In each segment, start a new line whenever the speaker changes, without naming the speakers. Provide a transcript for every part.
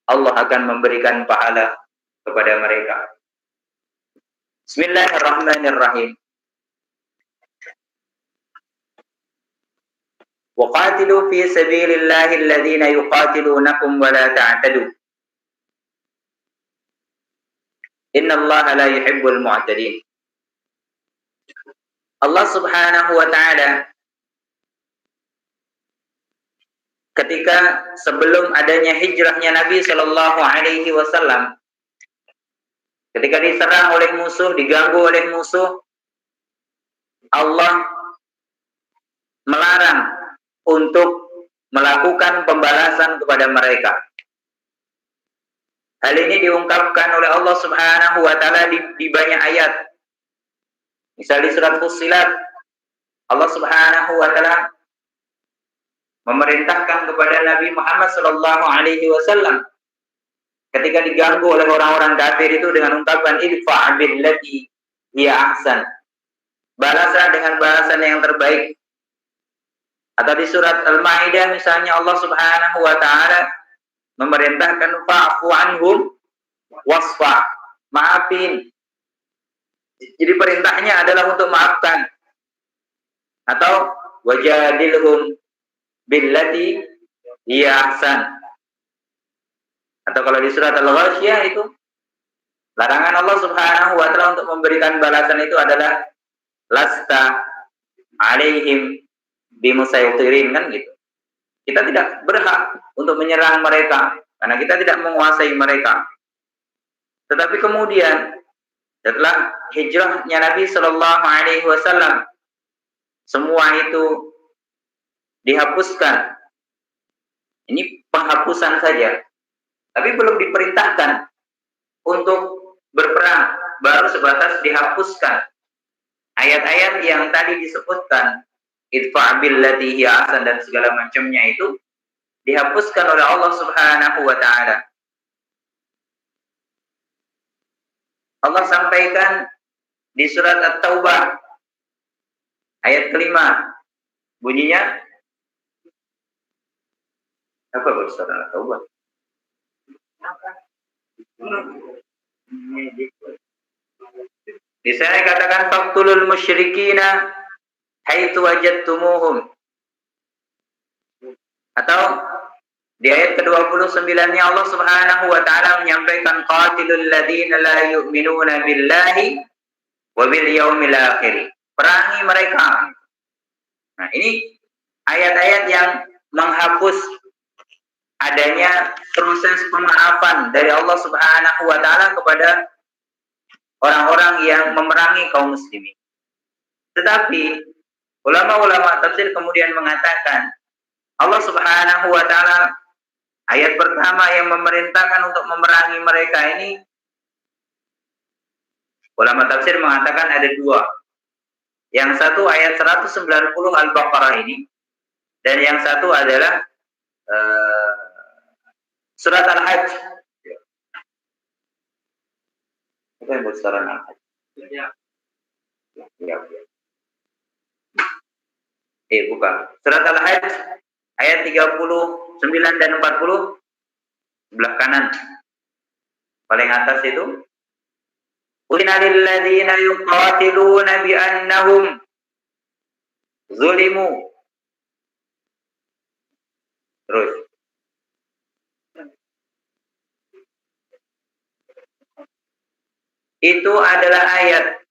Allah akan memberikan pahala kepada mereka. Bismillahirrahmanirrahim. وَقَاتِلُوا فِي سَبِيلِ اللَّهِ الَّذِينَ يُقَاتِلُونَكُمْ وَلَا تَعْتَدُوا إِنَّ اللَّهَ لَا يُحِبُّ الْمُعْتَدِينَ. Allah Subhanahu wa taala ketika sebelum adanya hijrahnya Nabi Shallallahu alaihi wasallam, ketika diserang oleh musuh, diganggu oleh musuh, Allah melarang untuk melakukan pembalasan kepada mereka. Hal ini diungkapkan oleh Allah Subhanahu wa taala di banyak ayat. Misal di surat Fussilat, Allah Subhanahu wa taala memerintahkan kepada Nabi Muhammad sallallahu alaihi wasallam ketika diganggu oleh orang-orang kafir itu dengan ungkapan idfa' billati hiya ahsan. Balaslah dengan balasan yang terbaik. Atau di surat Al-Maidah misalnya Allah Subhanahu wa taala memerintahkan fa'fu anhum wasfa', maafin. Jadi perintahnya adalah untuk maafkan. Atau wajadilhum billati hiya ahsan. Atau kalau di surat Al-Ghasyiyah itu larangan Allah Subhanahu wa taala untuk memberikan balasan itu adalah lasta alaihim bimusaytirin, kan gitu. Kita tidak berhak untuk menyerang mereka karena kita tidak menguasai mereka. Tetapi kemudian setelah hijrahnya Nabi Shallallahu alaihi wasallam, semua itu dihapuskan. Ini penghapusan saja. Tapi belum diperintahkan untuk berperang, baru sebatas dihapuskan. Ayat-ayat yang tadi disebutkan idfa' billati hiya ahsan dan segala macamnya itu dihapuskan oleh Allah Subhanahu wa taala. Allah sampaikan di surat At-Taubah ayat kelima. Bunyinya apa surat At-Taubah? Di sana katakan faqtulul musyrikina haitsu wajadtumuhum. Atau di ayat ke-29-nya Allah Subhanahu wa taala menyampaikan qatilul ladzina la yu'minuna billahi wa bil yaumil akhir. Perangi mereka. Nah, ini ayat-ayat yang menghapus adanya proses pemaafan dari Allah Subhanahu wa taala kepada orang-orang yang memerangi kaum muslimin. Tetapi ulama-ulama tafsir kemudian mengatakan Allah Subhanahu wa taala ayat pertama yang memerintahkan untuk memerangi mereka ini, ulama tafsir mengatakan ada dua. Yang satu ayat 190 Al-Baqarah ini, dan yang satu adalah surat Al-Hajj. Apa yang surat Al-Hajj? Ya. Bukan. Surat Al-Hajj Ayat 39 dan 40 sebelah kanan. Paling atas itu. Udina lilladzina yuqatiluna bi'annahum zulimu. Terus. Itu adalah ayat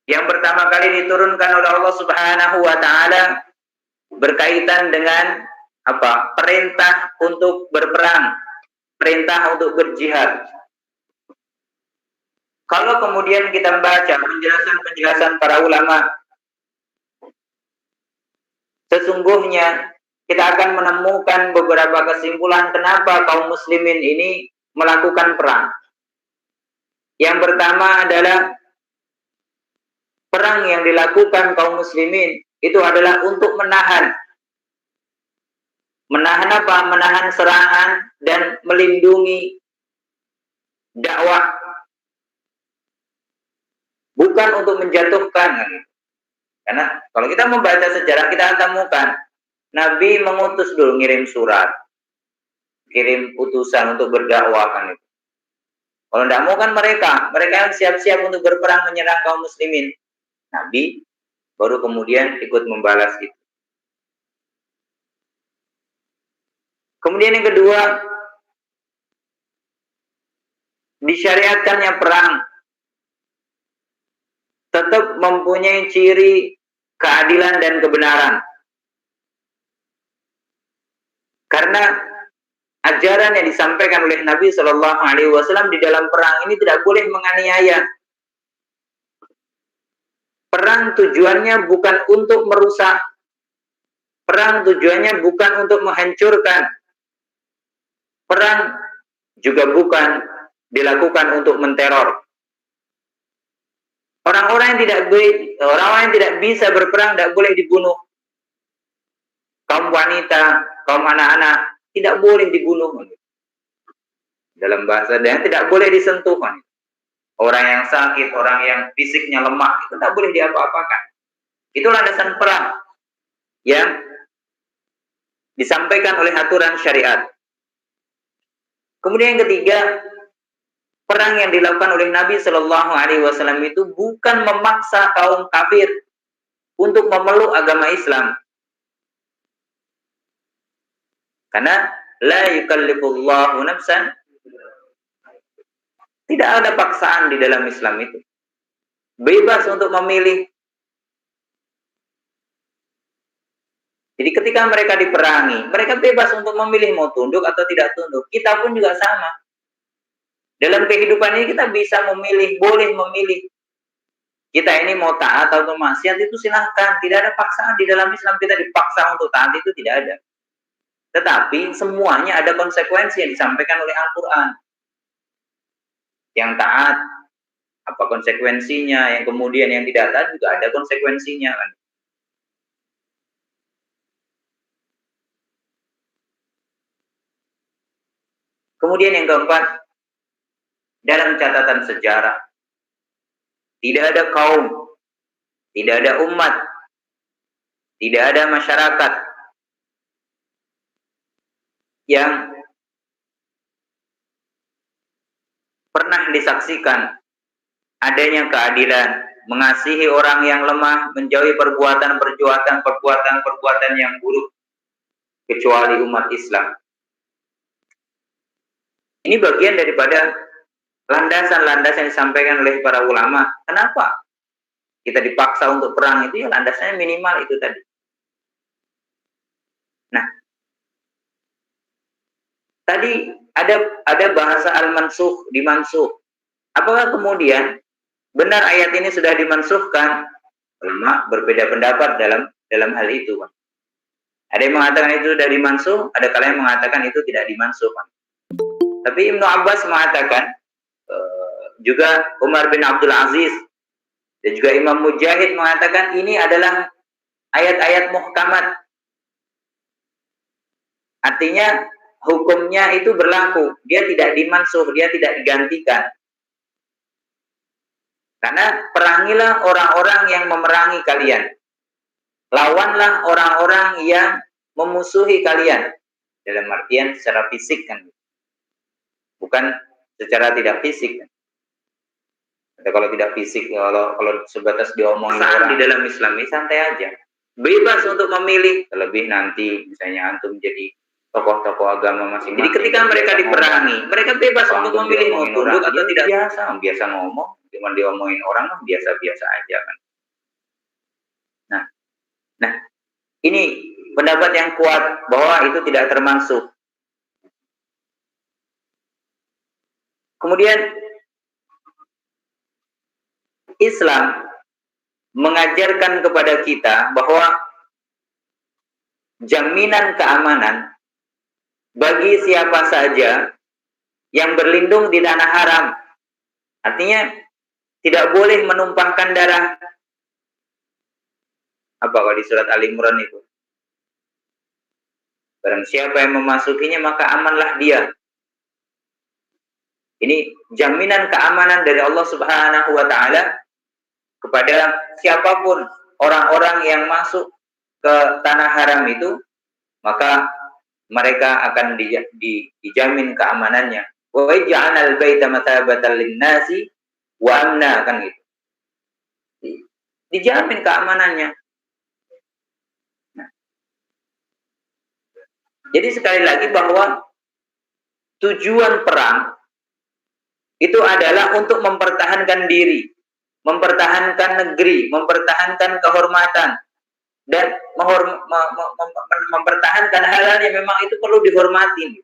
yang pertama kali diturunkan oleh Allah Subhanahu wa taala berkaitan dengan apa? Perintah untuk berperang, perintah untuk berjihad. Kalau kemudian kita membaca penjelasan-penjelasan para ulama, sesungguhnya kita akan menemukan beberapa kesimpulan kenapa kaum muslimin ini melakukan perang. Yang pertama adalah perang yang dilakukan kaum muslimin itu adalah untuk menahan apa? Menahan serangan dan melindungi dakwah, bukan untuk menjatuhkan. Karena kalau kita membaca sejarah, kita temukan Nabi mengutus dulu, ngirim surat, kirim utusan untuk berdakwah kan itu. Kalau tidak mau kan mereka yang siap-siap untuk berperang menyerang kaum muslimin. Nabi baru kemudian ikut membalas itu. Kemudian yang kedua, disyariatkannya perang tetap mempunyai ciri keadilan dan kebenaran. Karena ajaran yang disampaikan oleh Nabi Shallallahu Alaihi Wasallam di dalam perang ini tidak boleh menganiaya. Perang tujuannya bukan untuk merusak. Perang tujuannya bukan untuk menghancurkan. Perang juga bukan dilakukan untuk menteror. Orang-orang yang tidak bisa berperang tidak boleh dibunuh. Kaum wanita, kaum anak-anak tidak boleh dibunuh. Dalam bahasa dia tidak boleh disentuh. Orang yang sakit, orang yang fisiknya lemah itu tidak boleh diapa-apakan. Itu landasan perang yang disampaikan oleh aturan syariat. Kemudian yang ketiga, perang yang dilakukan oleh Nabi Shallallahu Alaihi Wasallam itu bukan memaksa kaum kafir untuk memeluk agama Islam. Karena la yukallifullahu nafsan, tidak ada paksaan di dalam Islam itu. Bebas untuk memilih. Jadi ketika mereka diperangi, mereka bebas untuk memilih mau tunduk atau tidak tunduk. Kita pun juga sama. Dalam kehidupan ini kita bisa memilih, boleh memilih. Kita ini mau taat atau maksiat itu silahkan. Tidak ada paksaan di dalam Islam. Kita dipaksa untuk taat itu tidak ada. Tetapi semuanya ada konsekuensi yang disampaikan oleh Al-Quran. Yang taat, apa konsekuensinya? Yang kemudian yang tidak taat juga ada konsekuensinya. Kan? Kemudian yang keempat, dalam catatan sejarah, tidak ada kaum, tidak ada umat, tidak ada masyarakat yang pernah disaksikan adanya keadilan, mengasihi orang yang lemah, menjauhi perbuatan yang buruk, kecuali umat Islam. Ini bagian daripada landasan-landasan yang disampaikan oleh para ulama. Kenapa kita dipaksa untuk perang itu? Ya landasannya minimal itu tadi. Nah, tadi ada bahasa al-mansukh, dimansuh. Apakah kemudian benar ayat ini sudah dimansuhkan? Ulama berbeda pendapat dalam hal itu. Ada yang mengatakan itu sudah dimansuh, ada kalian yang mengatakan itu tidak dimansuh. Tapi Ibnu Abbas mengatakan, juga Umar bin Abdul Aziz dan juga Imam Mujahid mengatakan ini adalah ayat-ayat muhkamat. Artinya hukumnya itu berlaku, dia tidak dimansuh, dia tidak digantikan. Karena perangilah orang-orang yang memerangi kalian. Lawanlah orang-orang yang memusuhi kalian. Dalam artian secara fisik kan. Bukan secara tidak fisik kan. Kalau tidak fisik, kalau sebatas diomongin orang di dalam Islam ini santai aja. Bebas untuk memilih. Terlebih nanti misalnya antum jadi tokoh-tokoh agama masing-masing. Jadi ketika mereka diperangi, mereka bebas untuk memilih mau tunduk atau tidak. Biasa ngomong, cuma diomongin orang biasa-biasa aja kan. Nah, ini pendapat yang kuat bahwa itu tidak termasuk. Kemudian Islam mengajarkan kepada kita bahwa jaminan keamanan bagi siapa saja yang berlindung di tanah haram. Artinya tidak boleh menumpahkan darah. Apa kalau di surat Al-Imran itu? Barang siapa yang memasukinya maka amanlah dia. Ini jaminan keamanan dari Allah Subhanahu wa taala kepada siapapun orang-orang yang masuk ke tanah haram itu, maka mereka akan dijamin keamanannya. Wa ja'alal baita mathabatan lin-nasi wa amna, kan gitu. Dijamin keamanannya. Nah. Jadi sekali lagi bahwa tujuan perang itu adalah untuk mempertahankan diri, mempertahankan negeri, mempertahankan kehormatan, dan mempertahankan hal-hal yang memang itu perlu dihormati.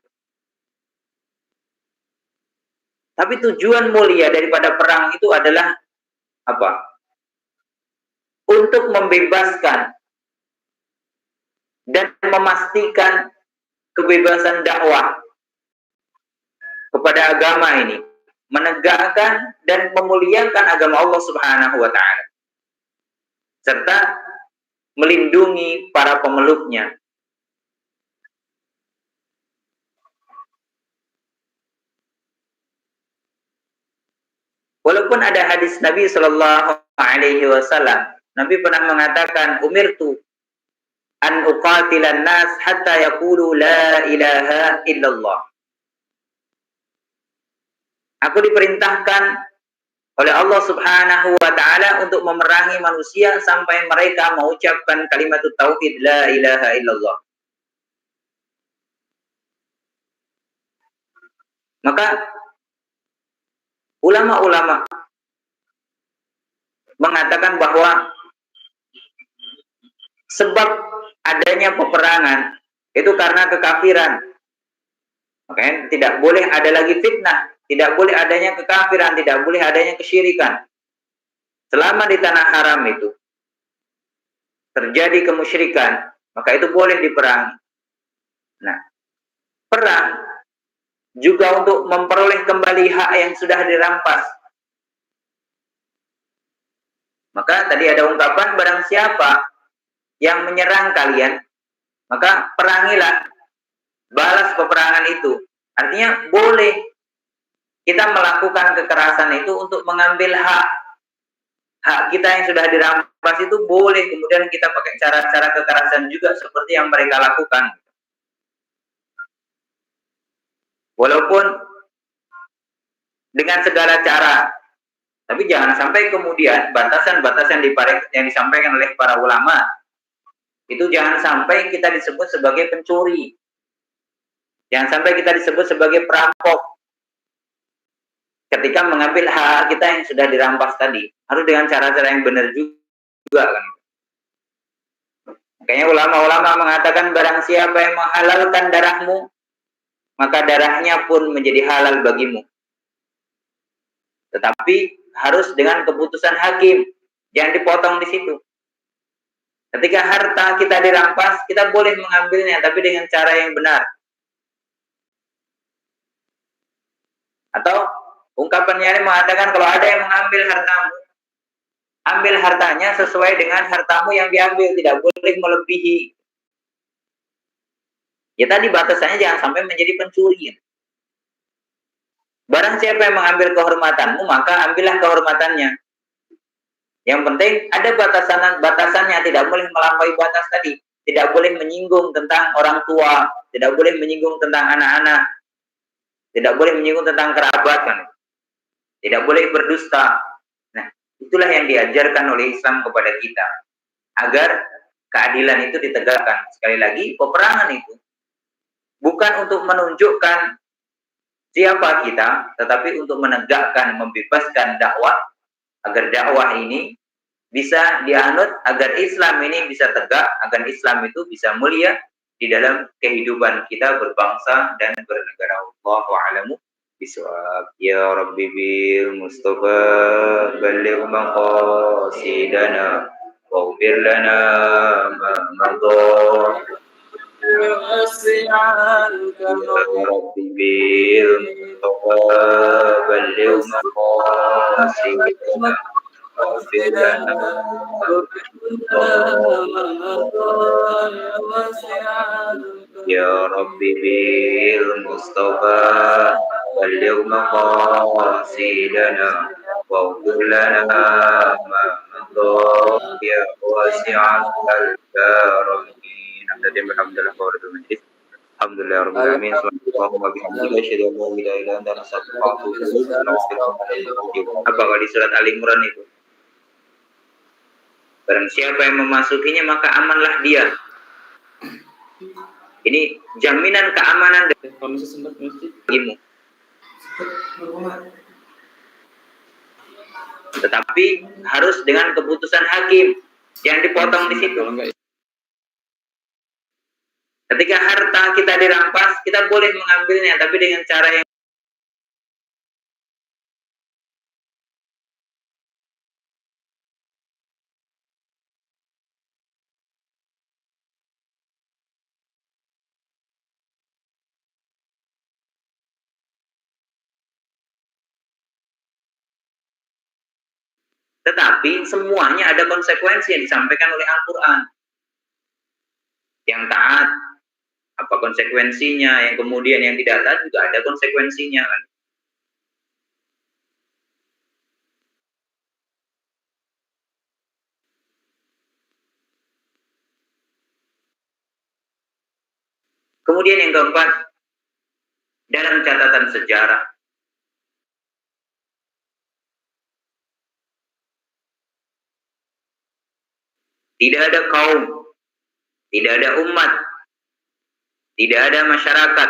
Tapi tujuan mulia daripada perang itu adalah apa? Untuk membebaskan dan memastikan kebebasan dakwah kepada agama ini, menegakkan dan memuliakan agama Allah Subhanahu wa taala, serta melindungi para pemeluknya. Walaupun ada hadis Nabi Shallallahu Alaihi Wasallam, Nabi pernah mengatakan, umirtu an uqatilan nas hatta yaqulu la ilaha illallah. Aku diperintahkan oleh Allah Subhanahu wa taala untuk memerangi manusia sampai mereka mengucapkan kalimat tauhid la ilaha illallah. Maka ulama-ulama mengatakan bahwa sebab adanya peperangan itu karena kekafiran. Makanya tidak boleh ada lagi fitnah, tidak boleh adanya kekafiran, tidak boleh adanya kesyirikan. Selama di tanah haram itu terjadi kemusyrikan, maka itu boleh diperangi. Nah, perang juga untuk memperoleh kembali hak yang sudah dirampas. Maka tadi ada ungkapan, barang siapa yang menyerang kalian, maka perangilah, balas peperangan itu. Artinya boleh kita melakukan kekerasan itu untuk mengambil hak kita yang sudah dirampas itu, boleh kemudian kita pakai cara-cara kekerasan juga seperti yang mereka lakukan. Walaupun dengan segala cara, tapi jangan sampai kemudian batasan-batasan yang disampaikan oleh para ulama itu jangan sampai kita disebut sebagai pencuri, jangan sampai kita disebut sebagai perampok ketika mengambil hak kita yang sudah dirampas tadi. Harus dengan cara-cara yang benar juga kan. Makanya ulama-ulama mengatakan barang siapa yang menghalalkan darahmu, maka darahnya pun menjadi halal bagimu. Tetapi harus dengan keputusan hakim, jangan dipotong di situ. Ketika harta kita dirampas, kita boleh mengambilnya, tapi dengan cara yang benar. Atau ungkapannya ini mengatakan kalau ada yang mengambil hartamu, ambil hartanya sesuai dengan hartamu yang diambil, tidak boleh melebihi. Ya tadi batasannya jangan sampai menjadi pencuri. Barang siapa yang mengambil kehormatanmu, maka ambillah kehormatannya. Yang penting ada batasannya, tidak boleh melampaui batas tadi. tidak boleh menyinggung tentang orang tua, tidak boleh menyinggung tentang anak-anak, tidak boleh menyinggung tentang kerabat kan. Tidak boleh berdusta. Nah, itulah yang diajarkan oleh Islam kepada kita agar keadilan itu ditegakkan. Sekali lagi, peperangan itu bukan untuk menunjukkan siapa kita, tetapi untuk menegakkan, membebaskan dakwah agar dakwah ini bisa dianut, agar Islam ini bisa tegak, agar Islam itu bisa mulia di dalam kehidupan kita berbangsa dan bernegara. Allahu a'lamu bishawab. Ya Rabbi bil Mustafa balligh maqasidana waghfir lana ma madha. Ya Rabbi bil Mustafa balligh maqasidana waghfir lana Ya Rabbi bil Mustafa balligh maqasidana waghfir lana ma madha ya wasi'al karamin. Alhamdulillah rabbil alamin. Subhanallah bihamdihi asyhadu an la ilaha illa anta astaghfiruka wa atubu ilaik. Apakah di surat Al Imran itu? Barang siapa yang memasukinya maka amanlah dia. Ini jaminan keamanan bagimu. Tetapi harus dengan keputusan hakim yang dipotong di situ. Ketika harta kita dirampas, kita boleh mengambilnya, tapi dengan cara yang tetapi semuanya ada konsekuensi yang disampaikan oleh Al-Quran. Yang taat, apa konsekuensinya, yang kemudian yang tidak taat juga ada konsekuensinya kan. Kemudian yang keempat, dalam catatan sejarah, tidak ada kaum, tidak ada umat, tidak ada masyarakat